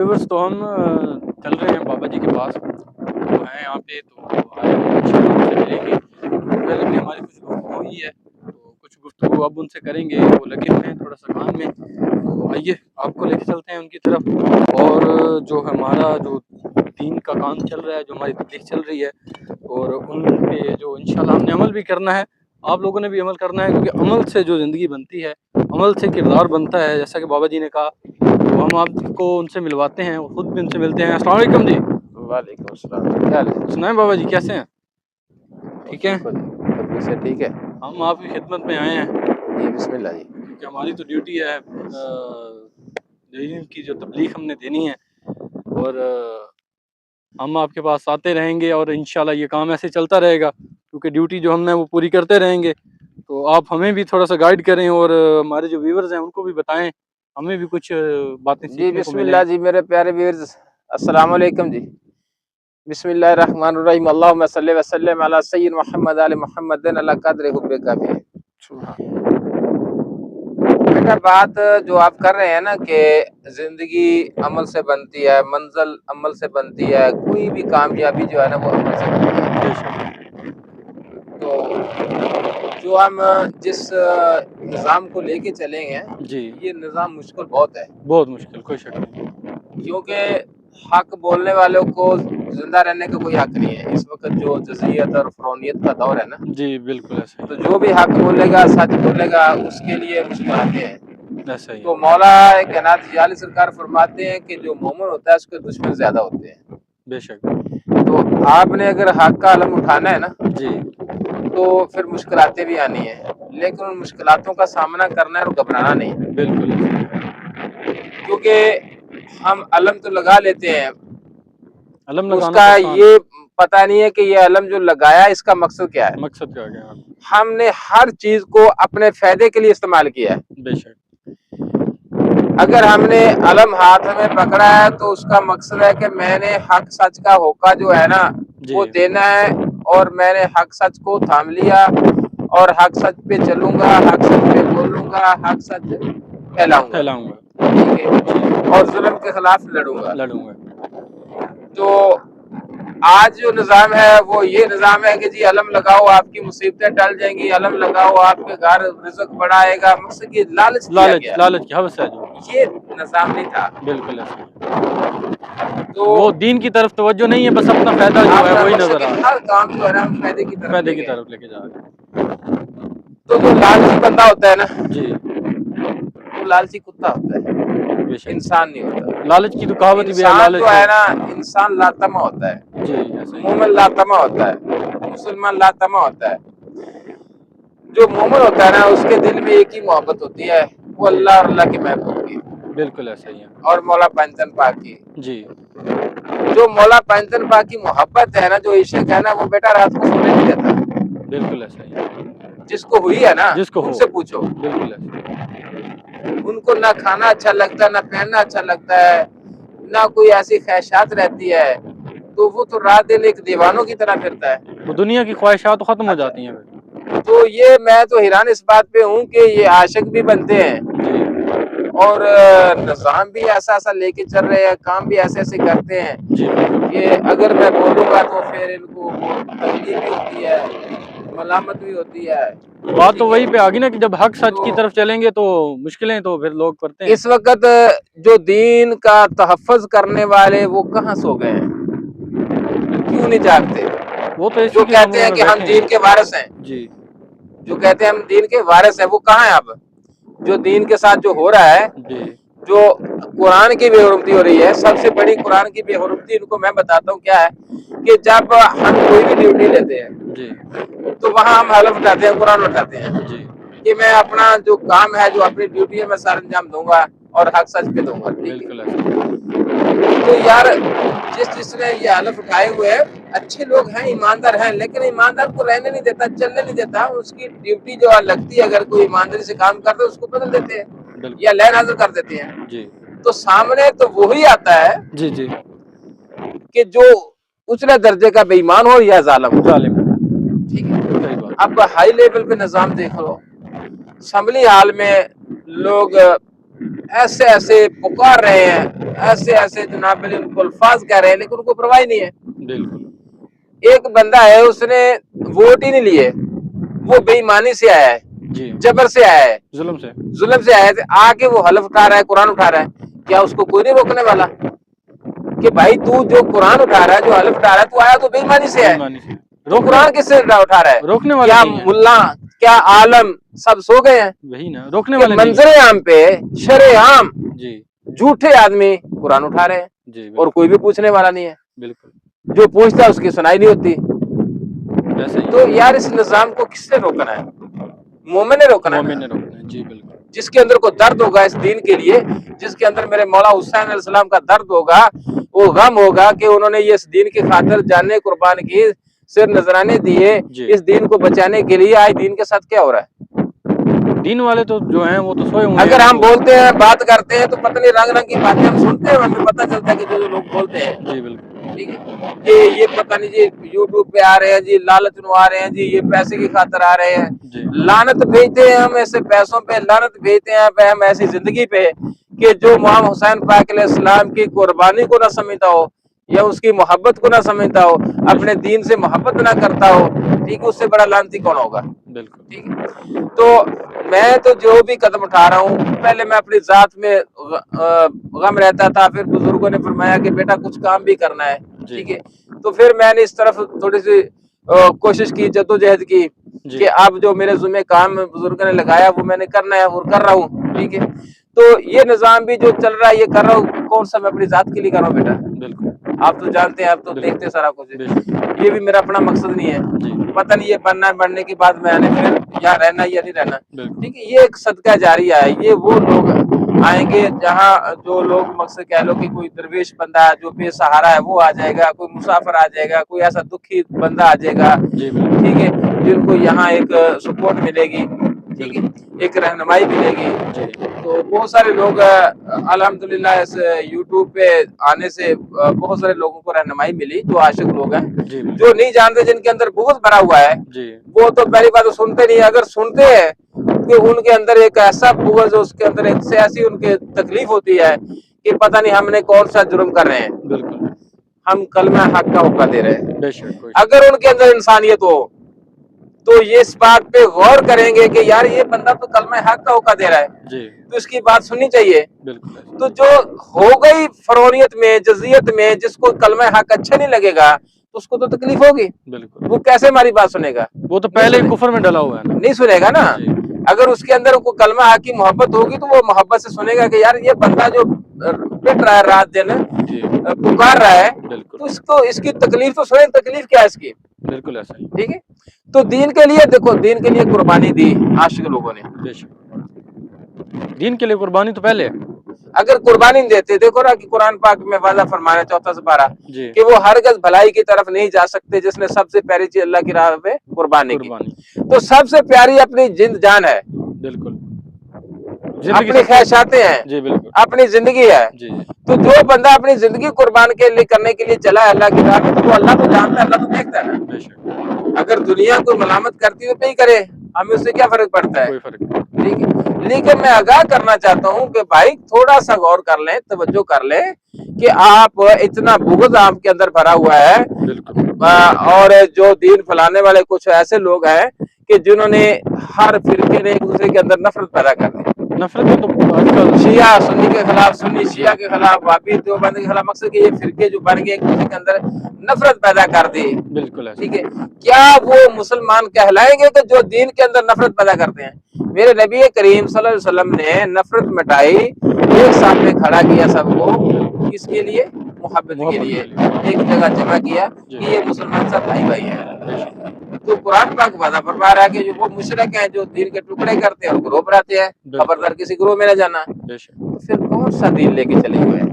Viewers तो हम चल रहे हैं बाबा जी के पास, वो हैं यहाँ पे, तो आए हैं इंशाल्लाह उनसे मिलेंगे। पहले भी हमारी कुछ गुफ्तगू हुई है, तो कुछ गुफ्तगू अब उनसे करेंगे। वो लगे हुए हैं थोड़ा सा काम में, तो आइए आपको लेके चलते हैं उनकी तरफ। और जो हमारा जो दीन का काम चल रहा है, जो हमारी तबलीग चल रही है, और उन पे जो इंशाल्लाह हमने अमल भी करना है, आप लोगों ने भी अमल करना है, क्योंकि अमल से जो ज़िंदगी बनती है, अमल से किरदार बनता है, जैसा कि बाबा जी ने कहा। तो हम आपको उनसे मिलवाते हैं, खुद भी उनसे मिलते हैं। अस्सलाम वालेकुम जी। वालेकुम अस्सलाम। क्या हाल है? सुनाएं बाबा जी, कैसे हैं? ठीक हैं? तबीयत से ठीक है हम आपकी खिदमत में आए हैं, जी। बिस्मिल्लाह जी। क्योंकि हमारी तो ड्यूटी है दीन की जो तबलीग हमने देनी है, और हम आपके पास आते रहेंगे, और इंशाल्लाह ये काम ऐसे चलता रहेगा, क्योंकि ड्यूटी जो हमने वो पूरी करते रहेंगे। तो आप हमें भी थोड़ा सा गाइड करें, और हमारे जो व्यूवर्स हैं उनको भी बताएं, हमें भी कुछ बातें जी सीखने को मिलें। बिस्मिल्लाह जी, मेरे प्यारे व्यूअर्स, अस्सलाम वालेकुम जी। बिस्मिल्लाहिर्रहमानिर्रहीम। अल्लाहुम्मा सल्लि व सल्लिम अला सय्यिद मुहम्मद आले मुहम्मदिन अला क़द्रि हुब्बिका भी। बेटा, बात जो आप कर रहे हैं ना कि जिंदगी अमल से बनती है, मंजिल अमल से बनती है, कोई भी कामयाबी जो है ना वो अमल से बनती है। तो जो हम जिस निज़ाम को लेके चलेंगे जी, ये निज़ाम मुश्किल बहुत है, बहुत मुश्किल, कोई शक नहीं। क्योंकि हक बोलने वालों को जिंदा रहने का कोई हक नहीं है। इस वक्त जो जज़ियत और फ़रौनियत का दौर है ना, जी, बिल्कुल ऐसा तो ही जो भी हक बोलेगा, सच बोलेगा, उसके लिए मुश्किलातें हैं। है, ऐसा ही तो है। मौला कायनात जिलाली सरकार फरमाते हैं कि जो मोमिन होता है उसके दुश्मन ज्यादा होते हैं। बेशक। तो आपने अगर हक का अलम उठाना है ना, जी, तो फिर मुश्किलातें भी आनी है, लेकिन उन मुश्किलातों का सामना करना है और घबराना नहीं है। बिल्कुल ऐसा ही है। क्योंकि हम अलम तो लगा लेते हैं, अलम लगाना उसका तो आसान ये है, पता नहीं है कि ये अलम जो लगाया इसका मकसद क्या है। मकसद क्या है? हमने हर चीज को अपने फायदे के लिए इस्तेमाल किया है। बेशक। अगर हमने अलम हाथ में पकड़ा है तो उसका मकसद है कि मैंने हक सच का होका जो है ना वो जी, देना है, और मैंने हक सच को थाम लिया और हक सच पे चलूंगा, हक सच पे बोलूंगा, हक सच फैलाऊंगा, फैलाऊंगा, ठीक है, और जुल्म के खिलाफ लड़ूंगा। लड़ूंगा। तो आज जो निज़ाम है वो ये निज़ाम है कि जी अलम लगाओ आपकी मुसीबतें टल जाएंगी, अलम लगाओ आपके घर रिज़्क बढ़ाएगा, मकसद ये लालच दिया लालच, गया। लालच की हवस है जो। ये निज़ाम नहीं था। बिल्कुल ऐसा ही है। तो वो दीन की तरफ तवज्जो नहीं है, बस अपना फायदा जो है वही नजर आ रहा हर काम जो है ना हम फायदे की है, तरफ फायदे ले की गए। तरफ लेके जा रहे तो जो लालची बंदा होता है ना, हैं। जी, वो लालची कुत्ता होता है, बेशक। इंसान नहीं होता। लालच की तो कहावत भी है, इंसान लालच जो है ना, इंसान लातमा होता है, जी, ऐसा ही है। मोमिन लातमा होता है, मुसलमान लातमा होता है। जो मोमिन होता है ना उसके दिल में एक ही मोहब्बत होती है, वो जी, अल्लाह और अल्लाह के महबूब की बिल्कुल ऐसा ही है। और मौला पंचन पाक की। जी, जो मौला पंचन पाक की मोहब्बत है ना, जो इश्क है ना, वो बेटा रात को सोने नहीं देता। बिल्कुल ऐसा ही है। जिसको हुई है ना जिसको हो, उनसे पूछो, बिल्कुल ऐसा। उनको ना खाना अच्छा लगता है, ना पहनना अच्छा लगता है, ना कोई ऐसी ख्वाहिशात रहती है, तो वो तो रात दिन एक दीवानों की तरह फिरता है। वो दुनिया की ख्वाहिशात तो खत्म हो अच्छा, जाती हैं फिर। तो ये मैं तो हैरान इस बात पे हूँ कि ये आशिक भी बनते हैं जी, और निज़ाम भी ऐसा ऐसा लेके चल रहे हैं, काम भी ऐसे ऐसे करते हैं जी, बिल्कुल। कि अगर मैं बोलूँगा तो फिर इनको तकलीफ भी होती है, मलामत भी होती है। बात तो ठीक वही है, पे आ गई ना कि जब हक सच की तो तरफ चलेंगे तो मुश्किलें तो फिर लोग करते हैं। इस वक्त जो दीन का तहफ़्फ़ुज़ करने वाले वो कहाँ सो गए हैं, क्यों नहीं जागते? वो तो जो इसी के कहते कमरों हैं में कि हम बैठे दीन के हैं। वारिस हैं, जी, जो कहते हैं हम दीन के वारिस हैं, वो कहाँ है अब? जो दीन के साथ जो हो रहा है, जी, जो कुरान की बेहुरमती हो रही है, सबसे बड़ी कुरान की बेहुरमती इनको मैं बताता हूँ क्या है, कि जब हम कोई भी ड्यूटी लेते हैं जी, तो वहाँ हम हलफ उठाते हैं, कुरान उठाते हैं जी, कि मैं अपना जो काम है, जो अपनी ड्यूटी है, मैं सर अंजाम दूंगा और हक सच पे दूंगा। ठीक बिल्कुल है, ऐसा। तो यार जिसने ये हलफ उठाए हुए हैं, अच्छे लोग हैं, ईमानदार हैं, लेकिन ईमानदार को रहने नहीं देता, चलने नहीं देता। उसकी ड्यूटी जो लगती है, अगर कोई ईमानदारी से काम करता है उसको बदल देते हैं या बिल्कुल। लहर हाजिर कर देते हैं। जी, तो सामने तो वही आता है जी, जी, कि जो उचले दर्जे का बेईमान हो या जालिम हो। जालिम, ठीक है, सही बात। अब हाई लेवल पे निजाम देख लो, असम्बली हाल में लोग ऐसे ऐसे पुकार रहे हैं, ऐसे ऐसे जनाब अली उनको अल्फाज कह रहे हैं, लेकिन उनको परवाह ही नहीं है। बिल्कुल एक बंदा है, उसने वोट ही नहीं लिए, वो बेईमानी से आया है, जी, जबर से आया है, जुल्म से आया है, आके वो हलफ उठा रहा है, कुरान उठा रहा है, क्या उसको कोई नहीं रोकने वाला कि भाई तू जो कुरान उठा रहा है, जो हलफ उठा रहा है, तू आया तो बेईमानी से है, तो कुरान किससे उठा रहा है? रोकने वाला क्या नहीं है। मुल्ला, क्या आलम सब सो गए हैं? वही ना, रोकने वाले नहीं है। मंजरे आम पे शरेआम जी झूठे आदमी कुरान उठा रहे हैं जी, और कोई भी पूछने वाला नहीं है। बिल्कुल जो पूछता है उसकी सुनाई नहीं होती। ऐसे ही तो यार इस निजाम को किसने रोकना है? मोमिन ने रोकना है मोमिन ना। ने रोकना है। जी बिल्कुल, जिसके अंदर को दर्द होगा इस दीन के लिए, जिसके अंदर मेरे मौला हुसैन अलैहिस्सलाम का दर्द होगा, वो गम होगा कि उन्होंने ये इस दीन की खातिर जाने कुर्बान की, सिर नजराने दिए जी। इस दीन को बचाने के लिए। आज दीन के साथ क्या हो रहा है? दीन वाले तो जो हैं वो तो सोए हुए हैं। अगर हम बोलते हैं, बात करते हैं, तो पता नहीं रंग रंग की बातें हम सुनते हैं, हमें पता चलता है कि जो लोग बोलते हैं, जी बिल्कुल, ठीक है, कि ये पता नहीं जी यूट्यूब पे आ रहे हैं जी, लालच में आ रहे हैं जी, ये पैसे की खातिर आ रहे हैं जी लानत भेजते हैं हम ऐसे पैसों पे, लानत भेजते हैं हम ऐसी जिंदगी पे कि जो मोहम्मद हुसैन पाक अलैहिस्सलाम की कुर्बानी को ना समझता हो या उसकी मोहब्बत को ना समझता हो, अपने दीन से मोहब्बत ना करता हो, ठीक है, उससे बड़ा लानती कौन होगा? बिल्कुल ठीक है। तो मैं तो जो भी कदम उठा रहा हूँ, पहले मैं अपनी जात में गम रहता था, फिर बुजुर्गों ने फरमाया कि बेटा कुछ काम भी करना है, जी। ठीक है, तो फिर मैंने इस तरफ थोड़ी सी कोशिश की, जद्दोजहद की जी। कि अब जो मेरे जुम्मे काम बुजुर्गों ने लगाया वो मैंने करना है और कर रहा हूँ, ठीक है। तो ये निजाम भी जो चल रहा है ये कर रहा हूँ, कौन सा मैं अपनी जात के लिए कर रहा हूँ बेटा? बिल्कुल आप तो जानते हैं, आप तो बिल्कुल। देखते हैं सारा कुछ, बिल्कुल। ये भी मेरा अपना मकसद नहीं है, जी पता नहीं ये बनना है, बनने के बाद मैंने फिर यहाँ रहना या नहीं रहना, बिल्कुल, ठीक है। ये एक सदका जारिया है, ये वो लोग आएंगे जहाँ जो लोग मकसद कह लो कि कोई दरवेश बंदा है जो बेसहारा है वो आ जाएगा, कोई मुसाफिर आ जाएगा, कोई ऐसा दुखी बंदा आ जाएगा, जी बिल्कुल, ठीक है, जिनको यहाँ एक सपोर्ट मिलेगी, ठीक है, एक रहनुमाई मिलेगी। जी तो बहुत सारे लोग अल्हम्दुलिल्लाह इस यूट्यूब पे आने से बहुत सारे लोगों को रहनुमाई मिली, जो आशिक लोग हैं, जी जो नहीं जानते, जिनके अंदर बुग़्ज़ भरा हुआ है, जी वो तो पहली बात तो सुनते नहीं। अगर सुनते हैं कि उनके अंदर एक ऐसा बुग़्ज़, उसके अंदर एक से ऐसी उनके तकलीफ होती है कि पता नहीं हमने कौन सा जुर्म कर रहे हैं, बिल्कुल, हम कलमा हक का हुक्का दे रहे हैं। बेशक कोई अगर उनके अंदर इंसानियत हो तो ये इस बात पे गौर करेंगे कि यार ये बंदा तो कलमा हक का हुक्का दे रहा है, जी तो इसकी बात सुननी चाहिए। बिल्कुल, तो जो हो गई फरोनियत में, जजियत में, जिसको कलमा हक अच्छा नहीं लगेगा तो उसको तो तकलीफ होगी, बिल्कुल, वो कैसे हमारी बात सुनेगा? वो तो पहले ही कुफर में डला हुआ है ना। नहीं सुनेगा ना। जी अगर उसके अंदर को कलमा हक की मोहब्बत होगी तो वो मोहब्बत से सुनेगा कि यार ये बंदा जो पिट रहा है रात दिन, जी पुकार रहा है, बिल्कुल, तो इसको इसकी तकलीफ तो सुने, तकलीफ क्या है इसकी, बिल्कुल ऐसा ही, ठीक है। तो दीन के लिए देखो, दीन के लिए कुर्बानी दी आशिक लोगों ने। बेशक दीन के लिए कुर्बानी तो पहले है। अगर कुर्बानी नहीं देते, देखो ना कि कुरान पाक में वादा फरमाया 14 से 12 जी कि वो हरगज़ भलाई की तरफ नहीं जा सकते जिसने सबसे प्यारी चीज अल्लाह की राह पे कुर्बानी की। तो सबसे प्यारी अपनी जिंद जान है, बिल्कुल, अपनी ख्वाहिशातें हैं, जी बिल्कुल, अपनी जिंदगी है। जी तो जो बंदा अपनी जिंदगी कुर्बान के लिए करने के लिए चला है अल्लाह की राह में, तो वो अल्लाह तो जानता है, अल्लाह तो देखता है ना। बेशक अगर दुनिया कोई मलामत करती है तो नहीं करे, हमें उससे क्या फर्क पड़ता है, कोई फर्क नहीं, ठीक है। लेकिन मैं आगाह करना चाहता हूँ कि भाई थोड़ा सा गौर कर लें, तवज्जो कर लें कि आप इतना बुग़्ज़ आपके अंदर भरा हुआ है, बिल्कुल, और जो दीन फैलाने वाले कुछ ऐसे लोग हैं कि जिन्होंने हर फिरके ने एक दूसरे के अंदर नफरत पैदा कर दी। नफरत तो आजकल शिया सुन्नी के खिलाफ, सुन्नी शिया के खिलाफ, वाबी देवबंद के खिलाफ, मकसद कि ये फिरके जो बन गए एक दूसरे के अंदर नफरत पैदा कर दी, बिल्कुल ऐसा, ठीक है। क्या वो मुसलमान कहलाएंगे कि जो दीन के अंदर नफरत पैदा करते हैं? मेरे नबी करीम सल्लल्लाहु अलैहि वसल्लम ने नफरत मिटाई, एक सामने खड़ा किया सबको, किसके लिए? मोहब्बत के लिए, एक जगह जमा किया कि ये मुसलमान सब भाई भाई है। तो कुरान पाक वादा फरमा रहा है कि जो वो मुशरिक हैं जो दीन के टुकड़े करते हैं और ग्रोह बनाते हैं, खबरदार किसी ग्रोह में न जाना। तो फिर कौन सा दीन लेके चले हुए हैं?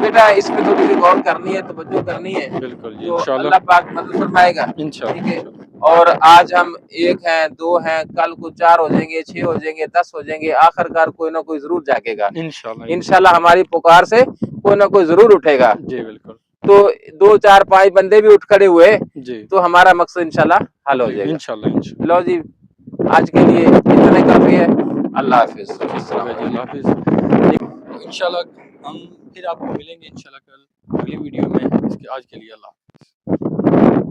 बेटा इसमें थोड़ी सी गौर करनी है, तवज्जो करनी है, बिल्कुल जी, तो इंशाल्लाह अल्लाह पाक मदद फरमाएगा, ठीक है। और आज हम 1 हैं, 2 हैं, कल को 4 हो जाएंगे, 6 हो जाएंगे, 10 हो जाएंगे, आखिरकार कोई ना कोई जरूर जागेगा इंशाल्लाह, इंशाल्लाह। हमारी पुकार से कोई ना कोई जरूर उठेगा। जी बिल्कुल। तो 2 4 5 बंदे भी उठ खड़े हुए जी तो हमारा मकसद इंशाल्लाह हल हो जाएगा इंशाल्लाह। लो जी, आज के लिए इतना काफी है। अल्लाह हाफिज। अल्लाह हाफिज। انشاءاللہ ہم پھر آپ کو ملیں گے انشاءاللہ کل اگلی ویڈیو میں. آج کے لیے اللہ حافظ.